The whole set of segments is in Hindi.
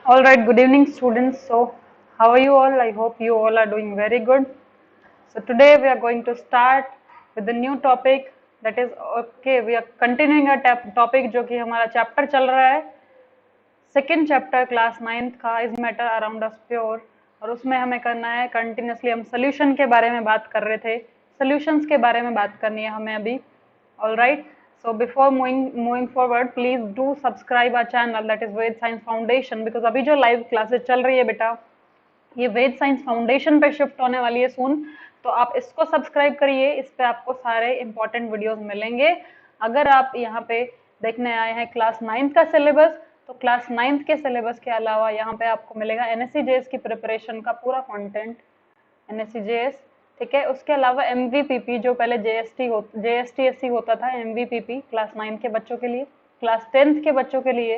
All right, good evening, students. So, how are you all? I hope you all are doing very good. So, today we are going to start with the new topic that is okay. We are continuing a topic जो कि हमारा चैप्टर चल रहा है सेकेंड चैप्टर क्लास 9th का is matter around us pure और उसमें हमें करना है कंटिन्यूसली हम सोल्यूशन के बारे में बात कर रहे थे सोल्यूशंस के बारे में बात करनी है हमें अभी all right so before moving forward please do subscribe our channel that is Ved science Foundation because अभी जो लाइव क्लासेस चल रही है बेटा ये वेद साइंस फाउंडेशन पे शिफ्ट होने वाली है सून तो आप इसको सब्सक्राइब करिए इस पे आपको सारे इंपॉर्टेंट वीडियोस मिलेंगे अगर आप यहाँ पे देखने आए हैं क्लास 9th का सिलेबस तो क्लास 9th के सिलेबस के अलावा यहाँ पे आपको मिलेगा एनएससी जेएस की प्रिपरेशन का पूरा कंटेंट एनएससी जेएस ठीक है उसके अलावा एमवीपीपी जो पहले जेएसटीएससी होता था एमवीपीपी क्लास 9 के बच्चों के लिए क्लास 10th के बच्चों के लिए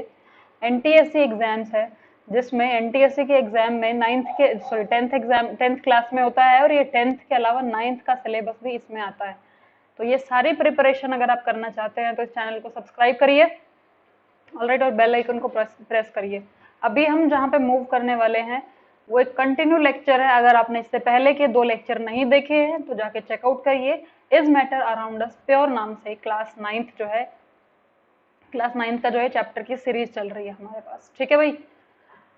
एनटीएससी एग्जाम्स है जिसमें एनटीएससी के एग्जाम में 10th एग्जाम 10th क्लास में होता है और ये 10th के अलावा 9th का सिलेबस भी इसमें आता है तो ये सारी प्रिपरेशन अगर आप करना चाहते हैं तो इस चैनल को सब्सक्राइब करिए ऑलराइट और बेल आइकन को प्रेस करिए अभी हम जहाँ पे मूव करने वाले हैं वो एक कंटिन्यू लेक्चर है अगर आपने इससे पहले के 2 लेक्चर नहीं देखे हैं तो जाके चेकआउट करिए is matter around us pure नाम से क्लास 9th जो है क्लास 9th का जो है चैप्टर की सीरीज चल रही है हमारे पास ठीक है भाई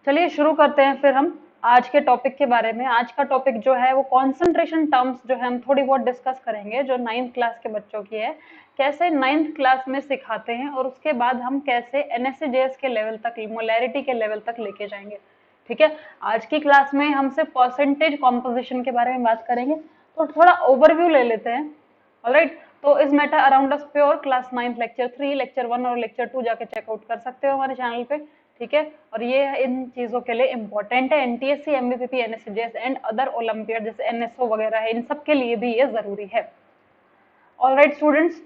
चलिए शुरू करते हैं फिर हम आज के टॉपिक के बारे में आज का टॉपिक जो है वो कंसंट्रेशन टर्म्स जो है हम थोड़ी बहुत डिस्कस करेंगे जो 9th क्लास के बच्चों की है कैसे 9th क्लास में सिखाते हैं और उसके बाद हम कैसे एनएससीजेएस के लेवल तक मोलैरिटी के लेवल तक लेके जाएंगे ठीक है आज की क्लास में हम सिर्फ परसेंटेज कॉम्पोजिशन के बारे में बात करेंगे तो थोड़ा ओवरव्यू ले लेते हैं ऑलराइट तो इस matter around us pure class 9th lecture 3 lecture 1 और लेक्चर 2 जाके चेकआउट कर सकते हो हमारे चैनल पे ठीक है और ये इन चीजों के लिए इंपॉर्टेंट है एनटीएससी एमबीपीपी एनएससीजेएस एंड अदर ओलंपियाड जैसे एनएसओ वगैरह है इन सब के लिए भी ये जरूरी है ऑलराइट स्टूडेंट्स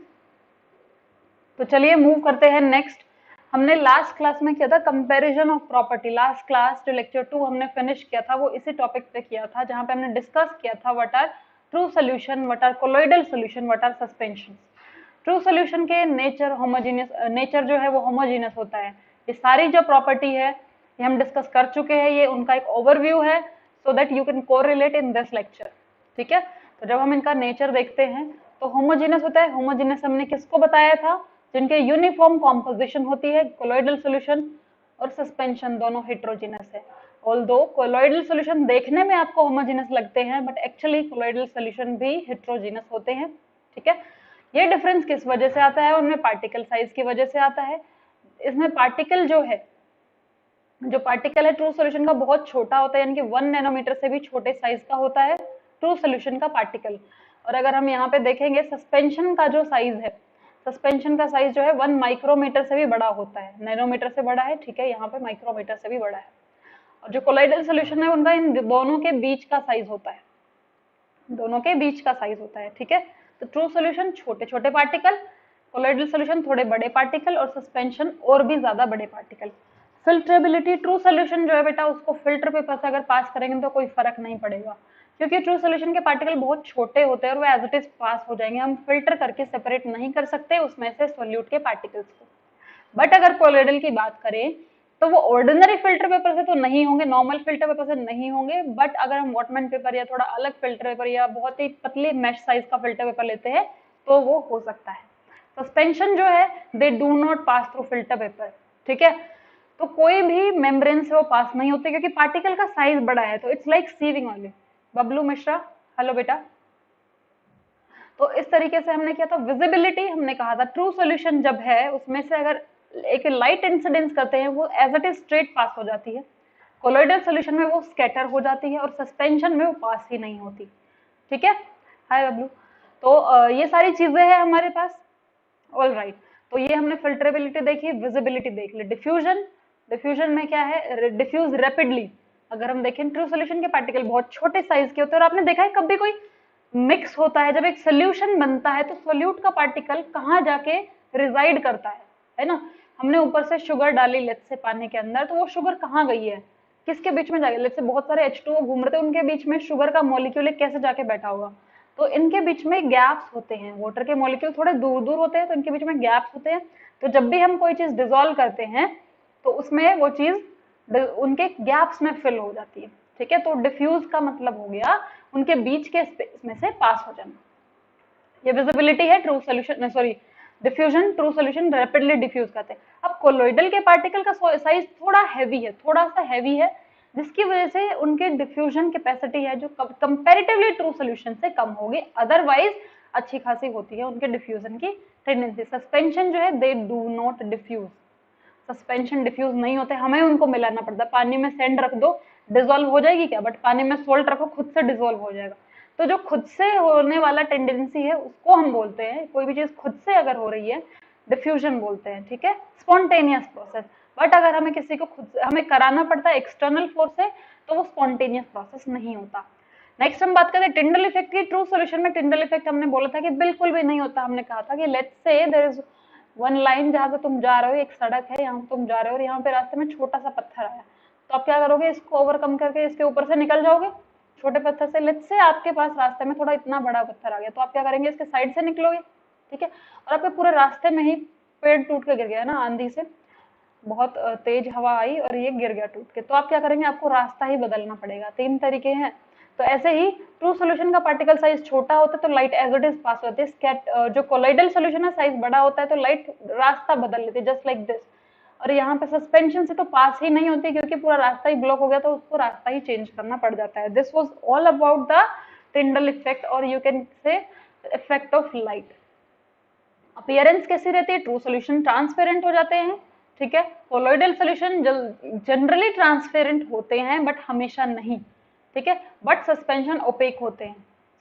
तो चलिए मूव करते हैं नेक्स्ट हमने लास्ट क्लास में किया था comparison of property last class जो लेक्चर 2 हमने फिनिश किया था वो इसी टॉपिक पे किया था जहां पे हमने डिस्कस किया था what are true solution what are colloidal solution what are suspension true solution के नेचर होमोजेनियस नेचर जो है वो होमोजेनियस होता है ये सारी जो प्रॉपर्टी है ये हम डिस्कस कर चुके हैं ये उनका एक ओवरव्यू है so that you can correlate in this lecture ठीक है तो जब हम इनका नेचर देखते हैं तो होमोजेनियस होता है होमोजेनियस हमने किसको बताया था जिनके यूनिफॉर्म कॉम्पोजिशन होती है कोलॉइडल सॉल्यूशन और सस्पेंशन दोनों हेटेरोजेनस है ऑल्दो कोलॉइडल सॉल्यूशन देखने में आपको होमोजेनस लगते हैं बट एक्चुअली कोलॉइडल सॉल्यूशन भी हेटेरोजेनस होते हैं ठीक है ये डिफरेंस किस वजह से आता है उनमें पार्टिकल साइज की वजह से आता है इसमें पार्टिकल जो पार्टिकल है ट्रू सॉल्यूशन का बहुत छोटा होता है यानी कि 1 नैनोमीटर से भी छोटे साइज का होता है ट्रू सॉल्यूशन का पार्टिकल और अगर हम यहाँ पे देखेंगे सस्पेंशन का जो साइज है सस्पेंशन का साइज जो है 1 माइक्रोमीटर से भी बड़ा होता है नैनोमीटर से बड़ा है ठीक है यहाँ पे माइक्रोमीटर से भी बड़ा है और जो कोलॉइडल सॉल्यूशन है उनका इन दोनों के बीच का साइज होता है दोनों के बीच का साइज होता है ठीक है तो ट्रू सॉल्यूशन छोटे छोटे पार्टिकल कोलॉइडल सॉल्यूशन थोड़े बड़े पार्टिकल और सस्पेंशन और भी ज्यादा बड़े पार्टिकल फिल्ट्रेबिलिटी ट्रू सॉल्यूशन जो है बेटा उसको फिल्टर पेपर से अगर पास करेंगे तो कोई फर्क नहीं पड़ेगा क्योंकि ट्रू सॉल्यूशन के पार्टिकल बहुत छोटे होते हैं और वो एज इट इज पास हो जाएंगे हम फिल्टर करके सेपरेट नहीं कर सकते उसमें से सॉल्यूट के पार्टिकल्स को बट अगर कोलॉइडल की बात करें तो वो ऑर्डिनरी फिल्टर पेपर से तो नहीं होंगे नॉर्मल फिल्टर पेपर से नहीं होंगे बट अगर हम वॉटमैन पेपर या थोड़ा अलग फिल्टर पेपर या बहुत ही पतली मैश साइज का फिल्टर पेपर लेते हैं तो वो हो सकता है सस्पेंशन जो है they do not pass through filter paper ठीक है तो कोई भी मेम्ब्रेन से वो पास नहीं होते क्योंकि पार्टिकल का साइज बड़ा है तो it's like sieving oil Bablu Mishra hello बेटा तो इस तरीके से हमने किया था विजिबिलिटी हमने कहा था ट्रू सॉल्यूशन जब है उसमें से अगर एक लाइट इंसिडेंस करते हैं वो एज इट इज स्ट्रेट पास हो जाती है कोलॉइडल सॉल्यूशन में वो स्कैटर हो जाती है और सस्पेंशन में वो पास ही नहीं होती ठीक है हाय बबलू तो ये सारी चीजें हैं हमारे पास ऑल राइट तो ये हमने फिल्टरेबिलिटी देखी विजिबिलिटी देख ली डिफ्यूजन में क्या है डिफ्यूज रैपिडली अगर हम देखें ट्रू सॉल्यूशन के पार्टिकल बहुत छोटे साइज के होते हैं और आपने देखा है कभी कोई मिक्स होता है जब एक सोल्यूशन बनता है तो सोल्यूट का पार्टिकल कहाँ जाके रिजाइड करता है ना हमने ऊपर से शुगर डाली लेट्स से पानी के अंदर तो वो शुगर कहाँ गई है किसके बीच में जाएगी लेट्स से बहुत सारे H2O घूम रहे थे उनके बीच में शुगर का मॉलिक्यूल कैसे जाके बैठा होगा तो इनके बीच में गैप्स होते हैं वाटर के मॉलिक्यूल थोड़े दूर दूर होते हैं तो इनके बीच में गैप्स होते हैं तो जब भी हम कोई चीज डिसॉल्व करते हैं तो उसमें वो चीज उनके गैप्स में फिल हो जाती है, ठीक है। तो डिफ्यूज का मतलब हो गया उनके बीच के स्पेस में से पास हो जाना। ये विजिबिलिटी है true solution, sorry diffusion, true solution rapidly diffuse करते हैं। अब कोलोइडल के पार्टिकल का साइज थोड़ा हैवी है, थोड़ा सा हैवी है, जिसकी वजह से उनके डिफ्यूजन कैपेसिटी है जो कंपैरेटिवली ट्रू सोल्यूशन से कम होगी, अदरवाइज अच्छी खासी होती है उनके डिफ्यूजन की टेंडेंसी। सस्पेंशन जो है they do not diffuse, suspension diffuse नहीं होते, हमें उनको मिलाना पड़ता है। पानी में सैंड रख दो डिजोल्व हो जाएगी क्या, बट पानी में सोल्ट रखो खुद से डिजोल्व हो जाएगा। तो जो खुद से होने वाला टेंडेंसी है उसको हम बोलते हैं, कोई भी चीज खुद से अगर हो रही है डिफ्यूजन बोलते हैं, ठीक है, स्पॉन्टेनियस प्रोसेस। बट अगर हमें किसी को खुद से हमें कराना पड़ता है एक्सटर्नल फोर्स से, तो वो स्पॉन्टेनियस प्रोसेस नहीं होता। नेक्स्ट हम बात करते हैं टिंडल इफेक्ट की। ट्रू सॉल्यूशन में टिंडल इफेक्ट हमने बोला था कि बिल्कुल भी नहीं होता। हमने कहा था कि let's say there is one line, जहां से तुम जा रहे हो, एक सड़क है, यहाँ तुम जा रहे हो और यहाँ पे रास्ते में छोटा सा पत्थर आया, तो आप क्या करोगे, इसको ओवरकम करके इसके ऊपर से निकल जाओगे छोटे पत्थर से। लेट्स से आपके पास रास्ते में थोड़ा इतना बड़ा पत्थर आ गया, तो आप क्या करेंगे, इसके साइड से निकलोगे, ठीक है। और आपके पूरे रास्ते में ही पेड़ टूट के गिर गया ना, आंधी से बहुत तेज हवा आई और ये गिर गया टूट के, तो आप क्या करेंगे, आपको रास्ता ही बदलना पड़ेगा। तीन तरीके हैं। तो ऐसे ही ट्रू सॉल्यूशन का पार्टिकल साइज छोटा होता है तो light as it is pass होती है। जो कोलाइडल सॉल्यूशन है साइज बड़ा होता है तो लाइट रास्ता बदल लेती है, जस्ट लाइक दिस। और यहाँ पे सस्पेंशन से तो पास ही नहीं होती क्योंकि पूरा रास्ता ही ब्लॉक हो गया, तो उसको रास्ता ही चेंज करना पड़ जाता है। This was all about the Tyndall effect, और you can say effect of light. Appearance कैसी रहती है, ट्रू सॉल्यूशन ट्रांसपेरेंट हो जाते हैं, ठीक है। कोलोइडल सॉल्यूशन जनरली ट्रांसपेरेंट होते हैं बट हमेशा नहीं, ठीक है। बट सस्पेंशन ओपेक होते हैं,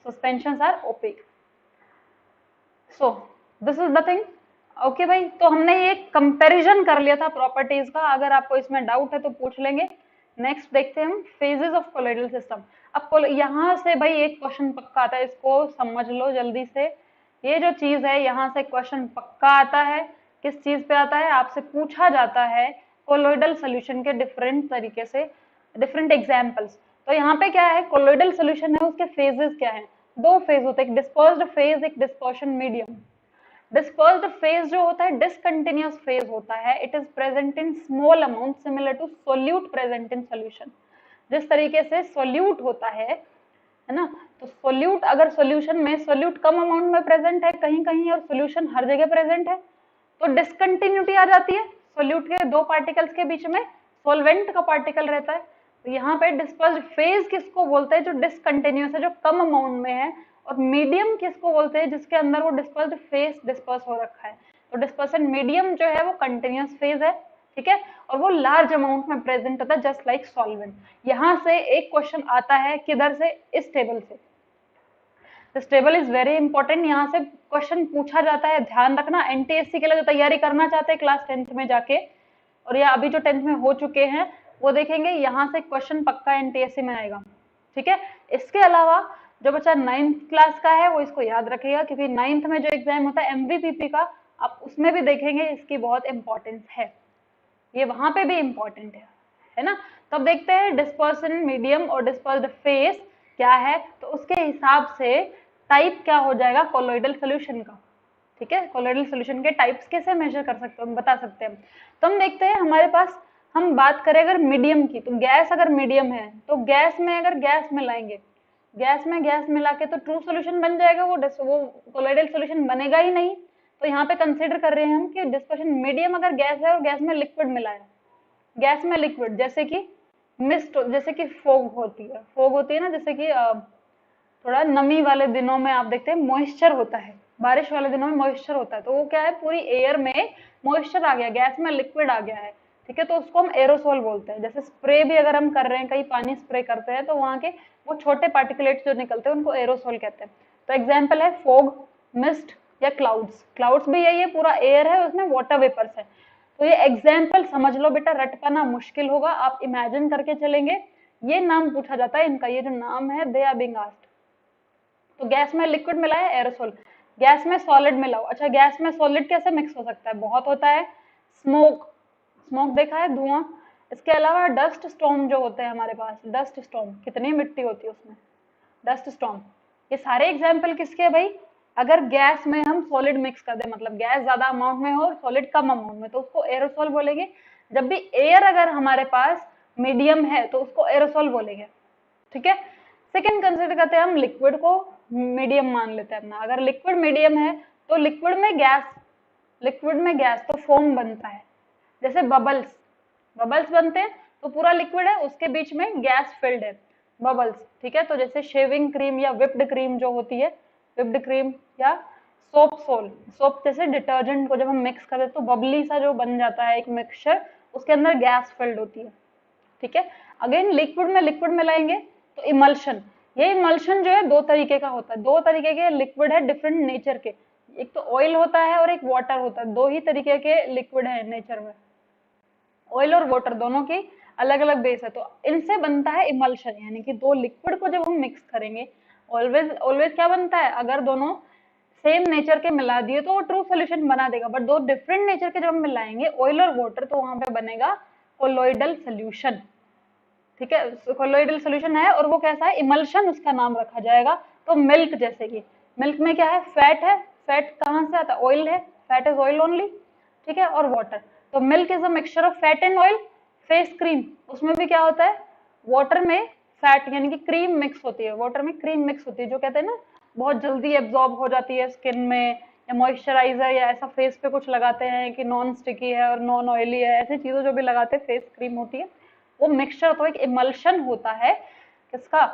suspension are opaque. So this is the thing. Okay भाई, तो हमने ये कंपैरिजन कर लिया था प्रॉपर्टीज का। अगर आपको इसमें डाउट है तो पूछ लेंगे। नेक्स्ट देखते हैं हम फेजेस ऑफ कोलोइडल सिस्टम। अब यहाँ से भाई एक क्वेश्चन पक्का आता है, इसको समझ लो जल्दी से। ये जो चीज है यहाँ से क्वेश्चन पक्का आता है। किस चीज पे आता है, आपसे पूछा जाता है कोलोइडल सोल्यूशन के डिफरेंट तरीके से, डिफरेंट एग्जाम्पल्स। तो यहाँ पे क्या है, कोलोइडल सोल्यूशन है, उसके फेजेस क्या है, दो फेज होते हैं, एक डिस्पर्स्ड फेज, एक डिस्पर्शन मीडियम। डिस्पर्स्ड फेज जो होता है डिसकंटिन्यूअस फेज होता है, it is present in small amount similar to solute present in solution. जिस तरीके से सोल्यूट होता है ना, तो सोल्यूट अगर सोल्यूशन में सोल्यूट कम अमाउंट में प्रेजेंट है कहीं कहीं और सोल्यूशन हर जगह प्रेजेंट है, तो डिसकंटिन्यूटी आ जाती है। सोल्यूट के दो पार्टिकल्स के बीच में सॉल्वेंट का पार्टिकल रहता है, तो यहाँ पे डिस्पर्स्ड फेज किसको बोलते हैं, जो डिसकंटिन्यूअस है, जो कम अमाउंट में है। और मीडियम किसको बोलते हैं, जिसके अंदर वो डिस्पर्स्ड फेज डिस्पर्स हो रखा है। तो डिस्पर्सन मीडियम जो है वो कंटिन्यूअस फेज है, ठीक है, और वो लार्ज अमाउंट में प्रेजेंट होता है जस्ट लाइक सॉल्वेंट। यहाँ से एक क्वेश्चन आता है किधर से, इस टेबल से। This table is very important, यहाँ से क्वेश्चन पूछा जाता है, ध्यान रखना। एनटीएससी के लिए जो तैयारी करना चाहते हैं क्लास 10th में जाके, और या अभी जो 10th में हो चुके हैं वो देखेंगे, यहाँ से क्वेश्चन पक्का एनटीएससी में आएगा, ठीक है। इसके अलावा जो बच्चा 9th क्लास का है वो इसको याद रखेगा, क्योंकि 9th में जो एग्जाम होता है एमवीपीपी का, आप उसमें भी देखेंगे इसकी बहुत इंपॉर्टेंस है, ये वहां पे भी इंपॉर्टेंट है ना। तब देखते हैं डिस्पर्सन मीडियम और डिस्पर्स्ड फेस क्या है, तो उसके हिसाब से टाइप क्या हो जाएगा कोलोइडल सोल्यूशन का, ठीक है। कोलोइडल सोल्यूशन के टाइप्स कैसे मेजर कर सकते हो, हम बता सकते हैं। तो हम देखते हैं हमारे पास, हम बात करें अगर मीडियम की, तो गैस अगर मीडियम है तो गैस में अगर गैस मिलाएंगे, गैस में गैस मिला के तो ट्रू सोल्यूशन बन जाएगा, वो कोलोइडल सोल्यूशन बनेगा ही नहीं। तो यहाँ पे कंसिडर कर रहे हैं हम कि डिस्पर्शन मीडियम अगर गैस है और गैस में लिक्विड मिला है, गैस में लिक्विड जैसे कि मिस्ट, जैसे कि फोग होती है ना, जैसे कि थोड़ा नमी वाले दिनों में आप देखते हैं मॉइस्चर होता है, बारिश वाले दिनों में मॉइस्चर होता है, तो वो क्या है, पूरी एयर में मॉइस्चर आ गया, गैस में लिक्विड आ गया है, ठीक है, तो उसको हम एरोसोल बोलते हैं। जैसे स्प्रे भी अगर हम कर रहे हैं, कहीं पानी स्प्रे करते हैं, तो वहां के वो छोटे पार्टिकुलेट्स जो निकलते हैं उनको एरोसोल कहते हैं। तो एग्जाम्पल है फोग, मिस्ट या क्लाउड्स। क्लाउड्स भी यही है, पूरा एयर है, उसमें वाटर वेपर्स है। तो ये एग्जाम्पल समझ लो बेटा, रट पाना मुश्किल होगा, आप इमेजिन करके चलेंगे। ये नाम पूछा जाता है इनका, ये जो नाम है दे आर बीइंग आस्क्ड। तो गैस में लिक्विड मिला है एरोसोल, गैस में सॉलिड मिलाओ। अच्छा, गैस में सॉलिड कैसे मिक्स हो सकता है, बहुत होता है, स्मोक, स्मोक देखा है, धुआं। इसके अलावा डस्ट स्टॉर्म जो होते हैं हमारे पास, डस्ट स्टॉर्म, कितनी मिट्टी होती है उसमें, डस्ट स्टॉर्म। ये सारे एग्जाम्पल किसके है भाई, अगर गैस में हम सॉलिड मिक्स कर दे, मतलब गैस ज्यादा अमाउंट में हो और सॉलिड कम अमाउंट में, तो उसको एरोसोल बोलेंगे। जब भी एयर अगर हमारे पास मीडियम है तो उसको एरोसोल बोलेंगे, ठीक है। सेकंड कंसिडर करते हैं हम लिक्विड को, मीडियम मान लेते हैं अपना। अगर लिक्विड मीडियम है तो लिक्विड में गैस तो फोम बनता है, जैसे बबल्स बनते हैं तो पूरा लिक्विड है, उसके बीच में गैस फिल्ड है, बबल्स, ठीक है। तो जैसे शेविंग क्रीम या विप्ड क्रीम जो होती है, विप्ड क्रीम या सोप जैसे डिटर्जेंट को जब हम मिक्स करते हैं तो बबली सा जो बन जाता है एक मिक्सचर, उसके अंदर गैस फिल्ड होती है, ठीक है। अगेन लिक्विड में लाएंगे तो इमल्शन, ये इमल्शन जो है दो तरीके का होता है, दो तरीके के लिक्विड है डिफरेंट नेचर के, एक तो ऑयल होता है और एक वाटर होता है, दो ही तरीके के लिक्विड है नेचर में, ऑयल और वाटर दोनों की अलग अलग बेस है, तो इनसे बनता है इमल्शन, यानी कि दो लिक्विड को जब हम मिक्स करेंगे, ऑलवेज ऑलवेज क्या बनता है, अगर दोनों सेम नेचर के मिला दिए तो वो ट्रू सोल्यूशन बना देगा, बट दो डिफरेंट नेचर के जब हम मिलाएंगे ऑयल और वाटर तो वहां पे बनेगा कोलोइडल सोल्यूशन, ठीक है। कोलोइडल सोल्यूशन है और वो कैसा है, इमल्शन उसका नाम रखा जाएगा। तो मिल्क, जैसे कि मिल्क में क्या है, फैट कहाँ से आता है, ऑयल है, फैट इज ऑयल ओनली, ठीक है, और वाटर। तो milk is a mixture of fat and oil. Face cream, उसमें भी क्या होता है, वाटर में फैट यानी कि क्रीम मिक्स होती है, वाटर में क्रीम मिक्स होती है, जो कहते हैं ना बहुत जल्दी एब्जॉर्ब हो जाती है स्किन में, या मॉइस्चराइजर या ऐसा फेस पे कुछ लगाते हैं कि नॉन स्टिकी है और नॉन ऑयली है, ऐसी चीजों जो भी लगाते हैं फेस क्रीम होती है, वो मिक्सचर तो एक इमल्शन होता है किसका,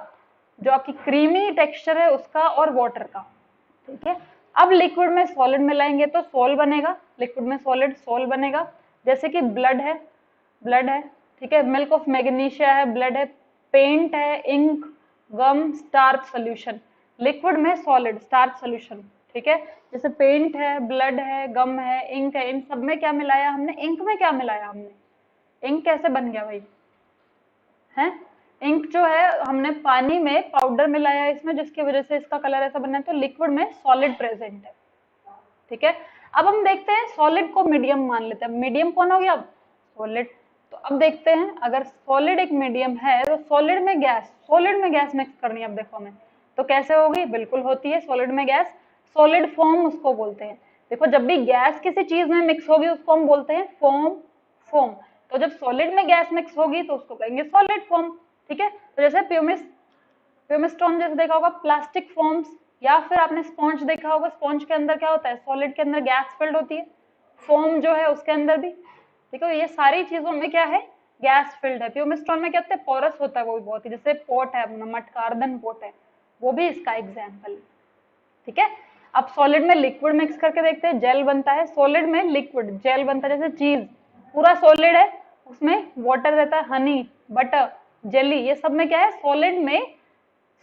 जो आपकी क्रीमी टेक्सचर है उसका और वाटर का, ठीक है। अब लिक्विड में सॉलिड मिलाएंगे तो सोल बनेगा, लिक्विड में सॉलिड सोल बनेगा, जैसे कि ब्लड है, ठीक है, मिल्क ऑफ मैग्नीशिया है, ब्लड है, पेंट है, इंक, गम, स्टार्च सोल्यूशन, लिक्विड में सॉलिड स्टार्च सोल्यूशन, ठीक है। जैसे पेंट है, ब्लड है, गम है, इंक है, इन सब में क्या मिलाया हमने, इंक में क्या मिलाया हमने, इंक कैसे बन गया भाई, है, इंक जो है हमने पानी में पाउडर मिलाया इसमें, जिसकी वजह से इसका कलर ऐसा बना है, तो लिक्विड में सॉलिड प्रेजेंट है, ठीक है। अब हम देखते हैं सॉलिड को मीडियम मान लेते हैं, मीडियम कौन हो गया अब, सॉलिड। तो अब देखते हैं अगर सॉलिड एक मीडियम है तो सॉलिड में गैस मिक्स करनी है, अब देखो हमें तो कैसे होगी, बिल्कुल होती है सॉलिड में गैस, सॉलिड फॉर्म उसको बोलते हैं। देखो जब भी गैस किसी चीज में मिक्स होगी उसको हम बोलते हैं फॉर्म, तो जब सॉलिड में गैस मिक्स होगी तो उसको कहेंगे सॉलिड फॉर्म, ठीक है। तो जैसे प्यूमिस्टोन जैसे देखा होगा, प्लास्टिक फॉर्म्स, या फिर आपने स्पॉन्ज देखा होगा, स्पॉन्ज के अंदर क्या होता है, सॉलिड के अंदर गैस फिल्ड होती है, फोम जो है उसके अंदर भी, देखो ये सारी चीजों में क्या है, गैस फिल्ड है। प्यूमिस्टोन में क्या होता है, पोरस होता है, वो भी बहुत ही, जैसे पोट है अपना मटका अर्दन पोट है, वो भी इसका एग्जाम्पल है, ठीक है। अब सॉलिड में लिक्विड मिक्स करके देखते हैं, जेल बनता है, सॉलिड में लिक्विड जेल बनता है, जैसे चीज पूरा सॉलिड है, उसमें वाटर रहता है, हनी, बटर, जेली, ये सब में क्या है, सॉलिड में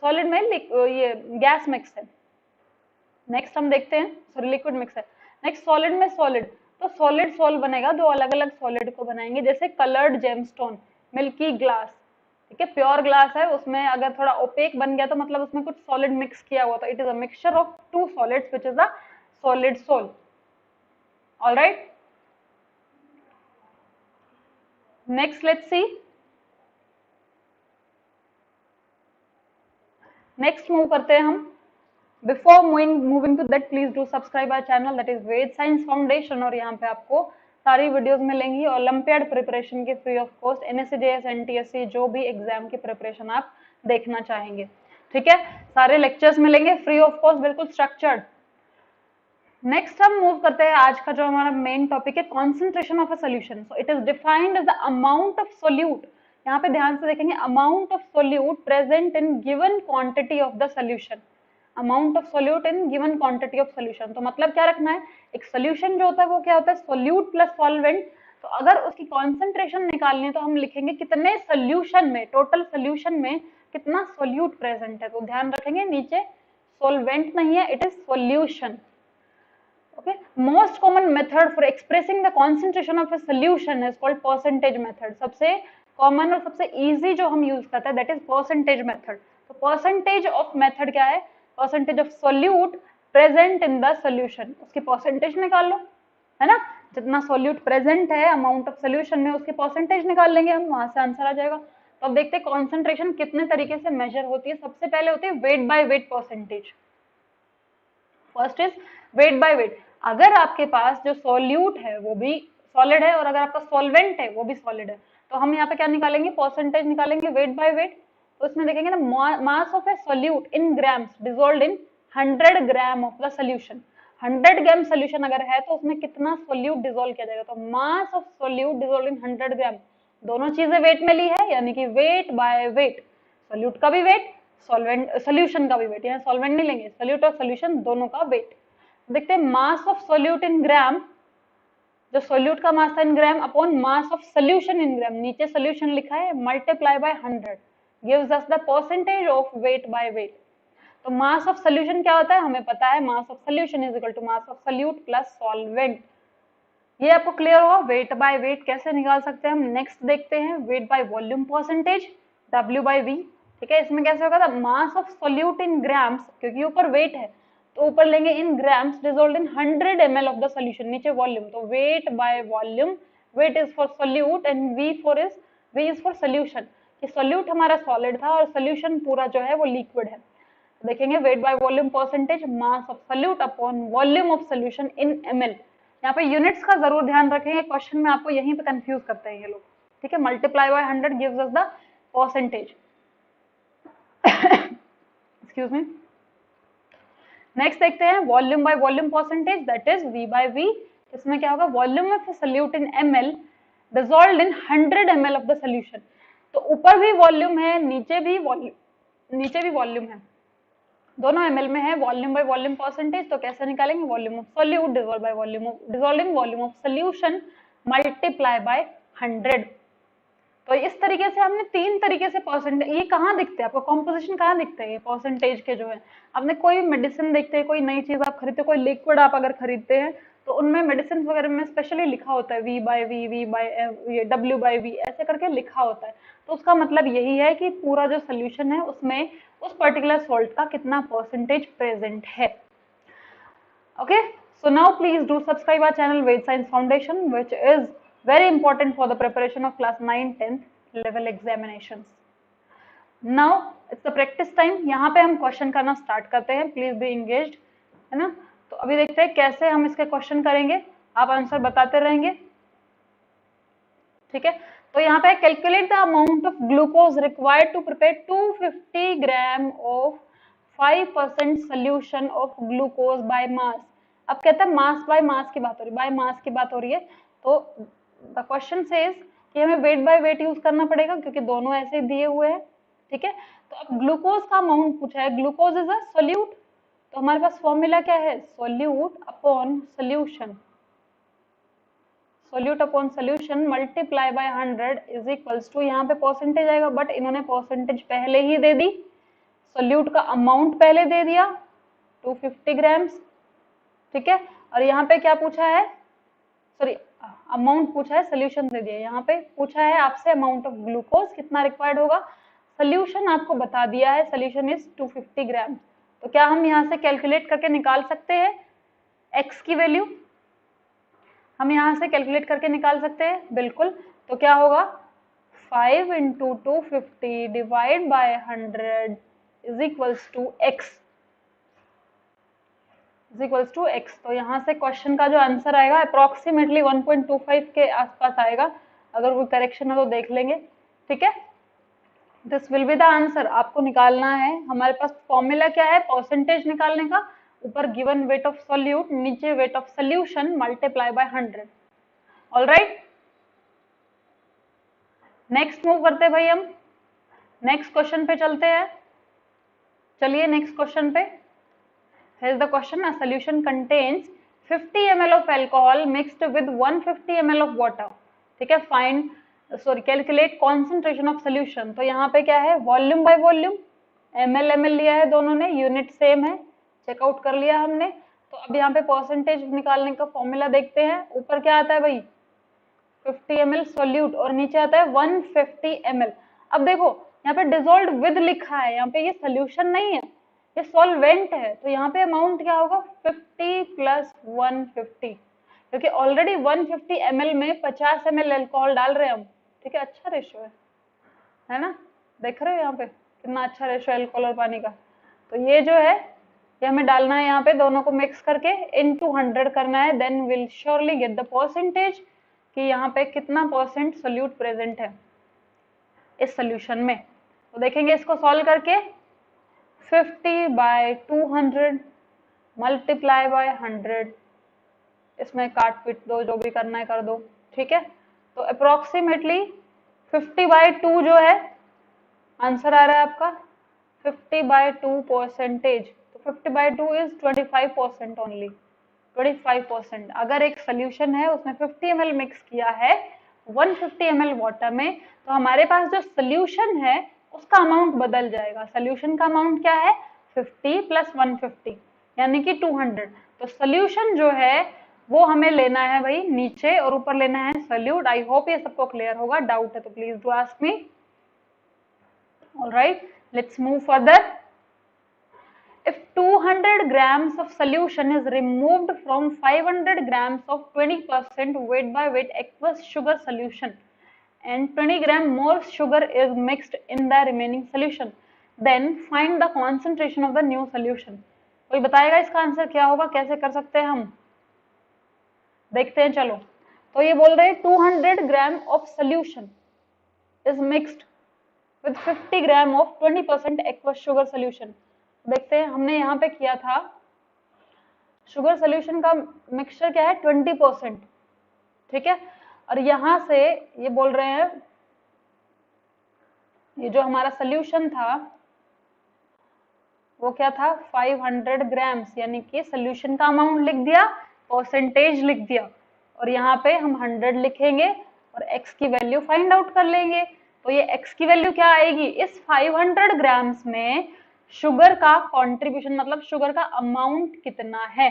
ये गैस मिक्स है। नेक्स्ट हम देखते हैं, सॉरी लिक्विड मिक्स है। नेक्स्ट सॉलिड में सॉलिड, तो सॉलिड सोल बनेगा, दो अलग अलग सॉलिड को बनाएंगे, जैसे कलर्ड जेमस्टोन, मिल्की ग्लास, ठीक है, प्योर ग्लास है, उसमें अगर थोड़ा ओपेक बन गया तो मतलब उसमें कुछ सॉलिड मिक्स किया हुआ, तो it is a mixture of two solids which is a solid sol. Alright, next let's see, next move करते हैं हम। Before moving to that, please do subscribe our channel, that is Ved science Foundation, और यहाँ पे आपको सारी वीडियोस मिलेंगी ओलंपियाड प्रिपरेशन की free of cost, NSCJS NTSC जो भी एग्जाम की प्रिपरेशन आप देखना चाहेंगे, ठीक है, सारे लेक्चर्स मिलेंगे फ्री ऑफ कॉस्ट, बिल्कुल स्ट्रक्चर्ड। नेक्स्ट हम मूव करते हैं, आज का जो हमारा मेन टॉपिक है concentration of a solution. So it is defined as the amount of solute, यहाँ पे ध्यान से देखेंगे, amount of solute present in given quantity of the solution, amount of solute in given quantity of solution. तो मतलब क्या रखना है, एक सोल्यूशन जो होता है वो क्या होता है, सोल्यूट प्लस सॉल्वेंट, तो अगर उसकी कॉन्सेंट्रेशन निकालनी है तो हम लिखेंगे कितने सोल्यूशन में, टोटल सोल्यूशन में कितना सोल्यूट प्रेजेंट है, तो ध्यान रखेंगे नीचे सोलवेंट नहीं है, it is solution. Okay, most common method for expressing the concentration of a solution is called percentage method. सबसे कॉमन और सबसे इजी जो हम यूज करते हैं दैट इज परसेंटेज मेथड। तो परसेंटेज ऑफ मेथड क्या है, percentage of solute present in the solution, उसकी परसेंटेज निकाल लो, है ना, जितना सोल्यूट प्रेजेंट है अमाउंट ऑफ सोल्यूशन में उसकी परसेंटेज निकाल लेंगे हम, वहां से आंसर आ जाएगा। तो अब देखते हैं कॉन्सेंट्रेशन कितने तरीके से मेजर होती है। सबसे पहले होती है wait by wait percentage. First is wait by wait, अगर आपके पास जो सॉल्यूट है वो भी सॉलिड है और अगर आपका सॉल्वेंट है वो भी सॉलिड है, तो हम यहाँ पे क्या निकालेंगे, परसेंटेज निकालेंगे वेट बाय वेट। तो इसमें देखेंगे ना, mass of A solute in grams dissolved in 100 gram of the solution. 100 gram solution अगर है तो उसमें कितना सोल्यूट डिसॉल्व किया जाएगा, तो mass of solute dissolved in 100 ग्राम। दोनों चीजें वेट में ली है, यानी कि वेट बाय वेट, सोल्यूट का भी वेट, सॉल्वेंट सोल्यूशन का भी वेट, यहाँ सॉल्वेंट नहीं लेंगे, सोल्यूट और सोल्यूशन दोनों का वेट। देखते हैं मास ऑफ सोल्यूट इन ग्राम, जो सोल्यूट का मास था in gram upon mass of solution in gram, नीचे सोल्यूशन लिखा है, multiply by 100 gives us the percentage of weight by weight. तो मास ऑफ सोल्यूशन क्या होता है हमें पता है, mass of solution is equal to mass of solute plus solvent. ये आपको क्लियर होगा, वेट बाय वेट कैसे निकाल सकते हैं हम। नेक्स्ट देखते हैं weight by volume percentage, W by V। ठीक है, इसमें कैसे होगा, mass of solute in grams, क्योंकि ऊपर वेट है तो ऊपर लेंगे in grams dissolved in 100 ml of the solution, नीचे वॉल्यूम, तो weight by volume, weight is for solute and V is for solution, कि सोल्यूट हमारा सॉलिड था और सोल्यूशन पूरा जो है वो लिक्विड है। देखेंगे wait by volume percentage, mass of solute upon volume of solution in ml। यहाँ पे यूनिट्स का जरूर ध्यान रखेंगे, क्वेश्चन में आपको यहीं पे कंफ्यूज करते हैं ये लोग। ठीक है, multiply by 100 gives us the percentage. Excuse me. Next देखते हैं volume by volume percentage, that is V by V। इसमें क्या होगा, volume of solute in ml dissolved in 100 ml of the solution. तो ऊपर भी वॉल्यूम है, नीचे भी वॉल्यूम है, दोनों ml में है। वॉल्यूम बाय वॉल्यूम परसेंटेज तो कैसे निकालेंगे, volume of solute dissolve by volume of dissolving volume of solution multiply by 100। तो इस तरीके से हमने 3 तरीके से परसेंटेज, ये कहाँ दिखते हैं आपको, कॉम्पोजिशन कहाँ दिखते हैं ये परसेंटेज के जो है। आपने कोई मेडिसिन देखते हैं, कोई नई चीज आप खरीदते, कोई लिक्विड आप अगर खरीदते हैं तो उनमें मेडिसिन वगैरह में स्पेशली लिखा होता है V by V, W by V ऐसे करके लिखा होता है। तो उसका मतलब यही है कि पूरा जो सोल्यूशन है उसमें उस पर्टिकुलर सॉल्ट का कितना परसेंटेज प्रेजेंट है। Okay, so now please do subscribe our channel Ved Science Foundation, which is very important for the preparation of class 9, 10th level examinations. Now it's the practice time. यहाँ पे हम क्वेश्चन करना स्टार्ट करते हैं, प्लीज बी इंगेज्ड, है ना। तो अभी देखते हैं कैसे हम इसके क्वेश्चन करेंगे, आप आंसर बताते रहेंगे। ठीक है, तो यहाँ पे calculate the amount of glucose required to prepare 250 gram of 5% solution of glucose by mass. अब कहते हैं मास बाय मास की बात हो रही है, बाय मास की बात हो रही है। तो द क्वेश्चन सेज कि हमें वेट बाय वेट यूज करना पड़ेगा क्योंकि दोनों ऐसे दिए हुए हैं। ठीक है, तो अब ग्लूकोज का अमाउंट पूछा है, ग्लूकोज इज अ सोल्यूट, तो हमारे पास फॉर्मूला क्या है, solute upon solution, solute upon solution multiply by 100 is equals to, यहाँ पे परसेंटेज आएगा बट इन्होंने परसेंटेज पहले ही दे दी, सोल्यूट का अमाउंट पहले दे दिया 250 ग्राम्स। ठीक है, और यहाँ पे क्या पूछा है, सॉरी अमाउंट पूछा है, सोल्यूशन दे दिया, यहाँ पे पूछा है आपसे अमाउंट ऑफ ग्लूकोज कितना रिक्वायर्ड होगा, सोल्यूशन आपको बता दिया है, सोल्यूशन इज 250 ग्राम। तो क्या हम यहाँ से कैलकुलेट करके निकाल सकते हैं x की वैल्यू, हम यहाँ से कैलकुलेट करके निकाल सकते हैं, बिल्कुल। तो क्या होगा, 5 into 250 divide by 100 is equals to x, is equals to x। तो यहाँ से क्वेश्चन का जो आंसर आएगा अप्रोक्सीमेटली 1.25 के आसपास आएगा, अगर कोई करेक्शन है तो देख लेंगे। ठीक है, this will be the answer, आपको निकालना है। हमारे पास फॉर्मूला क्या है परसेंटेज निकालने का, ऊपर गिवन वेट ऑफ सोल्यूट, नीचे weight of solution multiply by 100। Alright, next move करते हैं भाई, हम नेक्स्ट क्वेश्चन पे चलते हैं। चलिए नेक्स्ट क्वेश्चन पे, here is the question, a solution contains 50 ml of alcohol mixed with 150 ml of water। ठीक है, find calculate concentration of solution. तो यहाँ पे क्या है, वॉल्यूम बाय वॉल्यूम, ml लिया है दोनों ने, यूनिट सेम है, चेकआउट कर लिया हमने। तो अब यहाँ पे परसेंटेज निकालने का फॉर्मूला देखते हैं। ऊपर क्या आता है भाई, 50 ml सोल्यूट और नीचे आता है 150 ml। अब देखो यहाँ पे डिसॉल्व्ड विद लिखा है, यहाँ पे ये सोल्यूशन नहीं है, ये सॉल्वेंट है। तो यहाँ पे अमाउंट क्या होगा, 50 प्लस 150, क्योंकि ऑलरेडी 150 ml में 50 ml अल्कोहल डाल रहे हैं हम। ठीक है, अच्छा रेशियो है ना, देख रहे हो यहाँ पे कितना अच्छा रेशियो है अल्कोहल और पानी का। तो ये जो है ये हमें डालना है यहाँ पे, दोनों को मिक्स करके इनटू 100 करना है, then will surely get the percentage, कि यहाँ पे कितना परसेंट सोल्यूट प्रेजेंट है इस सोल्यूशन में। तो देखेंगे इसको सॉल्व करके 50/200 मल्टीप्लाई बाय 100, इसमें काट पीट दो, जो भी करना है कर दो, ठीक है। तो अप्रोक्सीमेटली 50/2 जो है आंसर आ रहा है आपका 50/2 परसेंटेज। तो 50/2 इज 25% ओनली, 25%। अगर एक सोल्यूशन है उसमें 50 ml मिक्स किया है 150 ml वाटर में, तो हमारे पास जो सोल्यूशन है उसका अमाउंट बदल जाएगा। सोल्यूशन का अमाउंट क्या है 50 + 150 यानी कि 200। तो सोल्यूशन जो है वो हमें लेना है भाई नीचे और ऊपर लेना है सोल्यूट। आई होप ये सबको क्लियर होगा, डाउट है तो please do ask me. Alright, let's move further. If 200 grams of solution is removed from 500 grams of 20% weight by weight aqueous sugar solution and 20 gram more sugar is mixed in the remaining solution, then find the concentration of the new solution. कोई बताएगा इसका आंसर क्या होगा, कैसे कर सकते हैं हम, देखते हैं चलो। तो ये बोल रहे हैं 200 gram of solution is mixed with 50 gram of 20% aqueous sugar solution। देखते हैं, हमने यहाँ पे किया था शुगर सोल्यूशन का मिक्सचर क्या है 20%, ठीक है। और यहाँ से ये बोल रहे हैं ये जो हमारा सोल्यूशन था वो क्या था 500 ग्राम्स, यानी कि सोल्यूशन का अमाउंट लिख दिया, परसेंटेज लिख दिया, और यहाँ पे हम 100 लिखेंगे और x की वैल्यू फाइंड आउट कर लेंगे। तो ये x की वैल्यू क्या आएगी, इस 500 ग्राम्स में शुगर का कंट्रीब्यूशन मतलब शुगर का अमाउंट कितना है,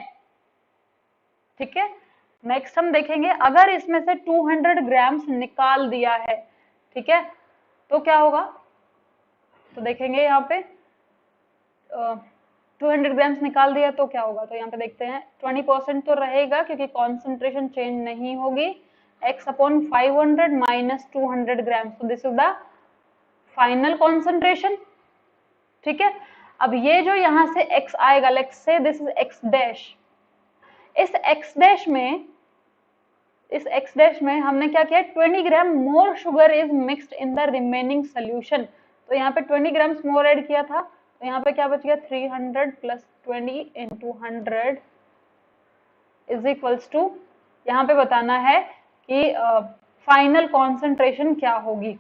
ठीक है। नेक्स्ट हम देखेंगे अगर इसमें से 200 ग्राम्स निकाल दिया है, ठीक है, तो क्या होगा। तो देखेंगे यहाँ पे 200 ग्राम्स निकाल दिया तो क्या होगा। तो यहाँ पे देखते हैं 20% तो रहेगा क्योंकि कॉन्सेंट्रेशन चेंज नहीं होगी। x/500 माइनस 200 ग्राम्स, तो this is the final concentration, ठीक है। अब ये जो यहाँ से x आएगा, let's say this is x dash, इस x डैश में हमने क्या किया 20 gram more sugar is mixed in the remaining solution. तो यहाँ पे 20 ग्राम्स मोर ऐड किया था, तो यहाँ पे क्या बच गया 300 + 20 × 100 इज इक्वल्स टू, यहाँ पे बताना है कि फाइनल कॉन्सेंट्रेशन क्या होगी।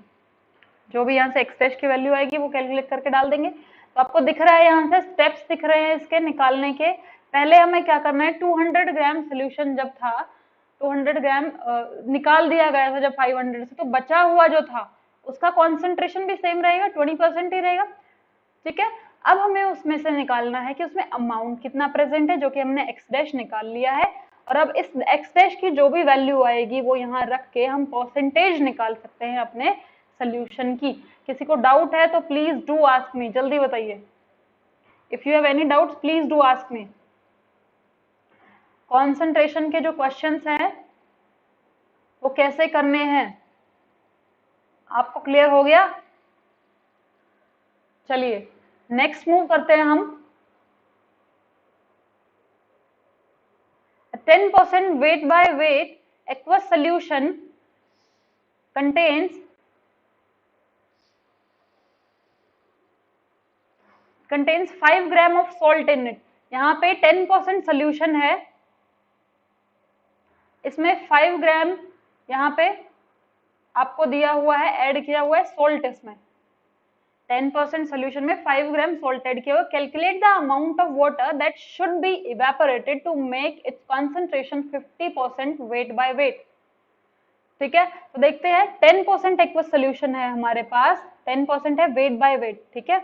जो भी यहाँ से x डैश की वैल्यू आएगी वो कैलकुलेट करके डाल देंगे। तो आपको दिख रहा है यहाँ से स्टेप्स दिख रहे हैं इसके निकालने के। पहले हमें क्या करना है 200 ग्राम सोल्यूशन जब था 200 ग्राम निकाल दिया गया था जब 500 से, तो बचा हुआ जो था उसका कॉन्सेंट्रेशन भी सेम रहेगा 20% ही रहेगा, ठीक है। अब हमें उसमें से निकालना है कि उसमें अमाउंट कितना प्रेजेंट है, जो कि हमने x डैश निकाल लिया है। और अब इस x डैश की जो भी वैल्यू आएगी वो यहाँ रख के हम परसेंटेज निकाल सकते हैं अपने सोल्यूशन की। किसी को डाउट है तो प्लीज डू आस्क मी, जल्दी बताइए। If you have any doubts please do ask me. Concentration के जो क्वेश्चंस हैं वो कैसे करने हैं आपको क्लियर हो गया। चलिए नेक्स्ट मूव करते हैं हम। 10% weight by weight aqueous solution contains 5 gram of salt in it. यहाँ पे 10% सोल्यूशन है, इसमें 5 ग्राम यहाँ पे आपको दिया हुआ है, ऐड किया हुआ है सॉल्ट। इसमें 10% सोल्यूशन में 5 ग्राम सॉल्ट ऐड किया हुआ। Calculate the amount of water that should be evaporated to make its concentration 50% weight by weight, ठीक है। तो देखते हैं 10% एक्वस सोल्यूशन है हमारे पास, 10% है वेट बाय वेट, ठीक है।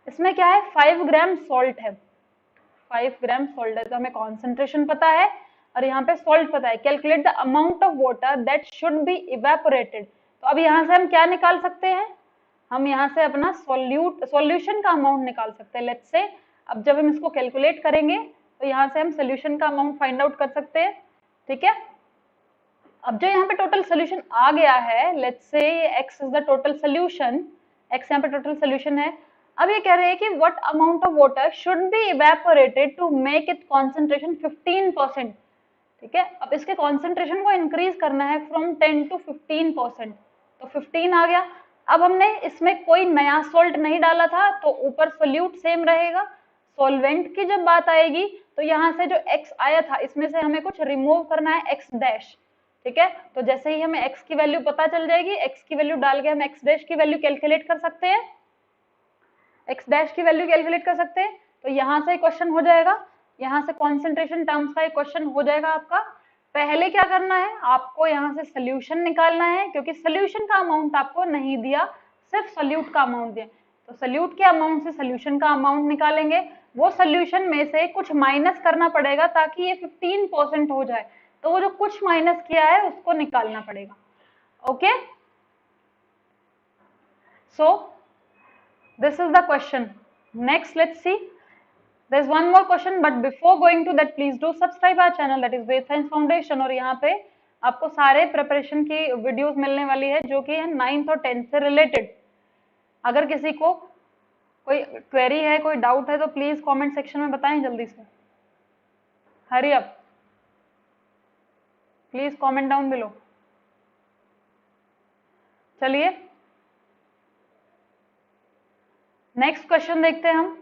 इसमें क्या है 5 ग्राम सॉल्ट है, 5 ग्राम सॉल्ट है, तो हमें कॉन्सेंट्रेशन पता है और यहाँ पे सॉल्ट पता है। Calculate the amount of water that should be evaporated. तो अब यहाँ से हम क्या निकाल सकते हैं, हम यहाँ से अपना सॉल्यूशन का अमाउंट निकाल सकते हैं। लेट्स से अब जब हम इसको कैलकुलेट करेंगे तो यहाँ से हम सॉल्यूशन का अमाउंट फाइंड आउट कर सकते हैं, ठीक है। अब जो यहाँ पे टोटल सोल्यूशन आ गया है, let's say x is the total solution, x यहाँ पे टोटल सोल्यूशन है। अब ये कह रहे हैं कि what amount of water should be evaporated to make it concentration 15%, ठीक है। अब इसके कॉन्सेंट्रेशन को इंक्रीज करना है फ्रॉम 10 to 15%, तो 15 आ गया। अब हमने इसमें कोई नया सॉल्ट नहीं डाला था, तो ऊपर सोल्यूट सेम रहेगा। सॉल्वेंट की जब बात आएगी तो यहाँ से जो x आया था इसमें से हमें कुछ रिमूव करना है, x डैश, ठीक है। तो जैसे ही हमें x की वैल्यू पता चल जाएगी, x की वैल्यू डाल के हम x डैश की वैल्यू कैलकुलेट कर सकते हैं, x डैश की वैल्यू कैलकुलेट कर सकते हैं। तो यहाँ से क्वेश्चन हो जाएगा, यहाँ से कॉन्सेंट्रेशन टर्म्स का एक क्वेश्चन हो जाएगा आपका। पहले क्या करना है, आपको यहाँ से सोल्यूशन निकालना है, क्योंकि सोल्यूशन का अमाउंट आपको नहीं दिया, सिर्फ सोल्यूट का अमाउंट दिया। तो सोल्यूट के अमाउंट से सोल्यूशन का अमाउंट निकालेंगे, वो सोल्यूशन में से कुछ माइनस करना पड़ेगा ताकि ये 15% हो जाए, तो वो जो कुछ माइनस किया है उसको निकालना पड़ेगा। Okay, so this is the question. Next, let's see. There's one more question, but before going to that, please do subscribe our channel, that is Ved Science Foundation. और यहाँ पे आपको सारे प्रिपरेशन की वीडियोस मिलने वाली है जो कि है 9th और 10th से रिलेटेड। अगर किसी को कोई क्वेरी है, कोई डाउट है, तो प्लीज कमेंट सेक्शन में बताएं जल्दी से। Hurry up, please comment down below. चलिए नेक्स्ट क्वेश्चन देखते हैं हम।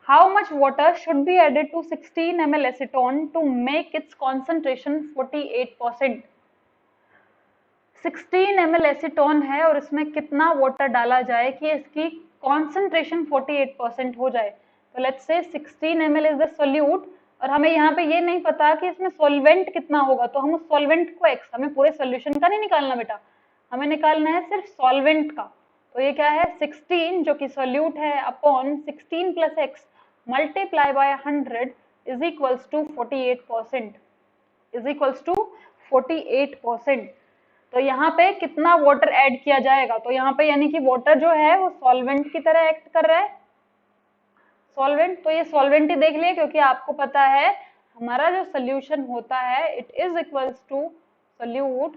How much water should be added to 16 ml acetone to make its concentration 48%? 16 ml acetone है और इसमें कितना वाटर डाला जाए कि इसकी कॉन्सेंट्रेशन 48% हो जाए। तो let's say 16 ml is the solute, और हमें यहाँ पे ये नहीं पता कि इसमें सॉल्वेंट कितना होगा, तो हम उस सॉल्वेंट को x, हमें पूरे सोल्यूशन का नहीं निकालना बेटा, हमें निकालना है सिर्फ सॉल्वेंट का। तो ये क्या है, 16 जो कि सोल्यूट है upon 16 plus x multiply by 100 is equals to 48%, is equals to 48%। तो यहाँ पे कितना वाटर ऐड किया जाएगा, तो यहाँ पे यानी कि वाटर जो है वो सॉल्वेंट की तरह एक्ट कर रहा है, सॉल्वेंट। तो ये सॉल्वेंट ही देख लिए, क्योंकि आपको पता है हमारा जो सोल्यूशन होता है it is equals to solute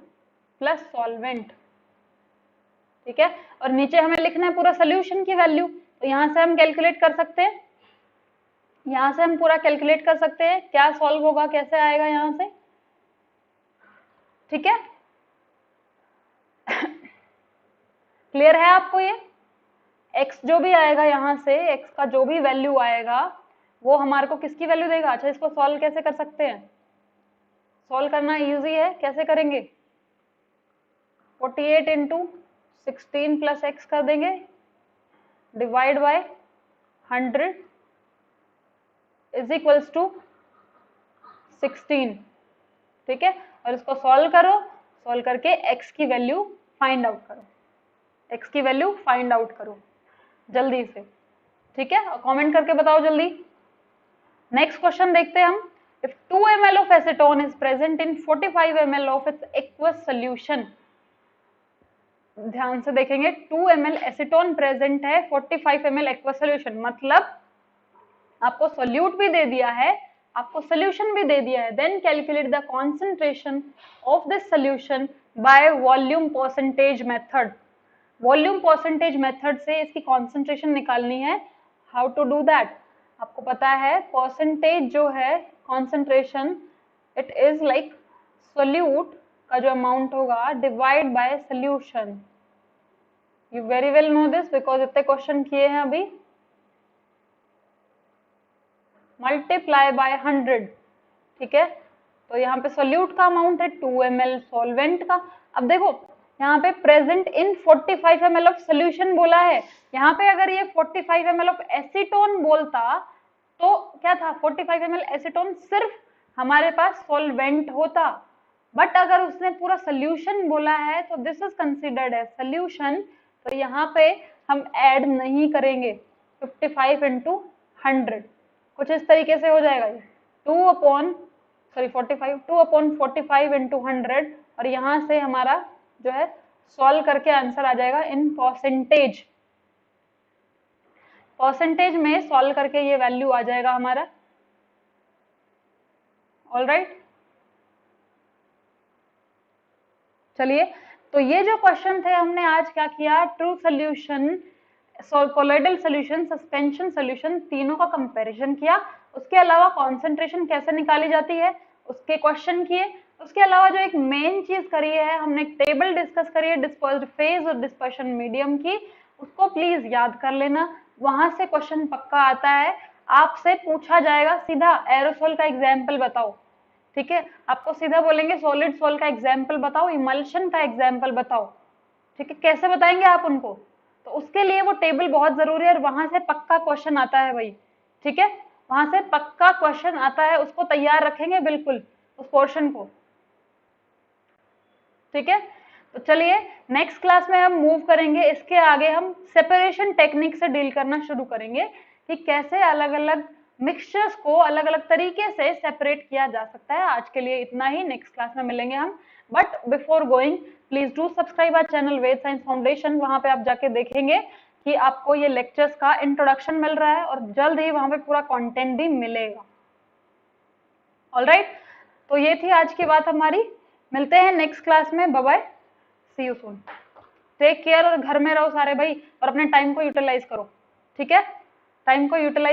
plus solvent, ठीक है। और नीचे हमें लिखना है पूरा सोल्यूशन की वैल्यू, तो यहाँ से हम कैलकुलेट कर सकते हैं, यहाँ से हम पूरा कैलकुलेट कर सकते हैं क्या सॉल्व होगा, कैसे आएगा यहाँ से, ठीक है। क्लियर है आपको ये? x जो भी आएगा यहाँ से, x का जो भी वैल्यू आएगा वो हमारे को किसकी वैल्यू देगा। अच्छा, इसको सॉल्व कैसे कर सकते हैं, सॉल्व करना इजी है, कैसे करेंगे, 48 इंटू 16 प्लस x कर देंगे, divide by 100 is equals to 16, ठीक है। और इसको सॉल्व करो, सॉल्व करके x की वैल्यू फाइंड आउट करो, x की वैल्यू फाइंड आउट करो जल्दी से, ठीक है। कमेंट करके बताओ जल्दी। नेक्स्ट क्वेश्चन देखते हैं हम। If 2 ml of acetone is present in 45 ml of its aqueous solution, ध्यान से देखेंगे, 2 ml एसीटोन प्रेजेंट है 45 ml एक्वा सोल्यूशन, मतलब आपको सोल्यूट भी दे दिया है, आपको सोल्यूशन भी दे दिया है। Then calculate the concentration of this solution by volume percentage method. Volume percentage method से इसकी कॉन्सेंट्रेशन निकालनी है। हाउ टू डू दैट, आपको पता है परसेंटेज जो है concentration, it is like solute का जो अमाउंट होगा divide by solution. You very well know this because इतने क्वेश्चन किए हैं अभी। मल्टीप्लाई बाय 100, ठीक है। तो यहाँ पे सोल्यूट का अमाउंट है 2 ml, सॉल्वेंट का, अब देखो यहाँ पे present in 45 ml of solution बोला है, यहाँ पे अगर ये 45 ml ऑफ एसीटोन बोलता तो क्या था, 45 ml एसीटोन सिर्फ हमारे पास सॉल्वेंट होता, बट अगर उसने पूरा सोल्यूशन बोला है तो this is considered as solution, तो यहाँ पे हम ऐड नहीं करेंगे। 55 इंटू 100 कुछ इस तरीके से हो जाएगा, 2 अपॉन 45 इंटू 100, और यहाँ से हमारा जो है सॉल्व करके आंसर आ जाएगा इन परसेंटेज, परसेंटेज में सॉल्व करके ये वैल्यू आ जाएगा हमारा। ऑल राइट, चलिए, तो ये जो क्वेश्चन थे हमने आज क्या किया, true solution, colloidal solution, suspension solution, तीनों का कंपैरिजन किया। उसके अलावा कॉन्सेंट्रेशन कैसे निकाली जाती है उसके क्वेश्चन किए। उसके अलावा जो एक मेन चीज करी है, हमने एक टेबल डिस्कस करी है डिस्पर्स्ड फेज और डिस्पर्शन मीडियम की, उसको प्लीज याद कर लेना। वहां से क्वेश्चन पक्का आता है, आपसे पूछा जाएगा सीधा एरोसोल का एग्जाम्पल बताओ, ठीक है, आपको सीधा बोलेंगे सॉलिड सोल का एग्जाम्पल बताओ, इमल्शन का एग्जाम्पल बताओ, ठीक है, कैसे बताएंगे आप उनको, तो उसके लिए वो टेबल बहुत जरूरी है और वहां से पक्का क्वेश्चन आता है भाई, ठीक है, वहां से पक्का क्वेश्चन आता है, उसको तैयार रखेंगे बिल्कुल उस पोर्शन को, ठीक है। तो चलिए नेक्स्ट क्लास में हम मूव करेंगे, इसके आगे हम सेपरेशन टेक्निक से डील करना शुरू करेंगे कि कैसे अलग अलग मिक्सचर्स को अलग अलग तरीके से सेपरेट किया जा सकता है। आज के लिए इतना ही, नेक्स्ट क्लास में मिलेंगे हम। But before going please do subscribe our channel Ved science foundation, वहां पे आप जाके देखेंगे कि आपको ये लेक्चर्स का इंट्रोडक्शन मिल रहा है और जल्द ही वहां पे पूरा कंटेंट भी मिलेगा। ऑलराइट, तो ये थी आज की बात हमारी, मिलते हैं नेक्स्ट क्लास में, bye bye, see you soon, take care और घर में रहो सारे भाई और अपने टाइम को यूटिलाइज करो, ठीक है, टाइम को यूटिलाइज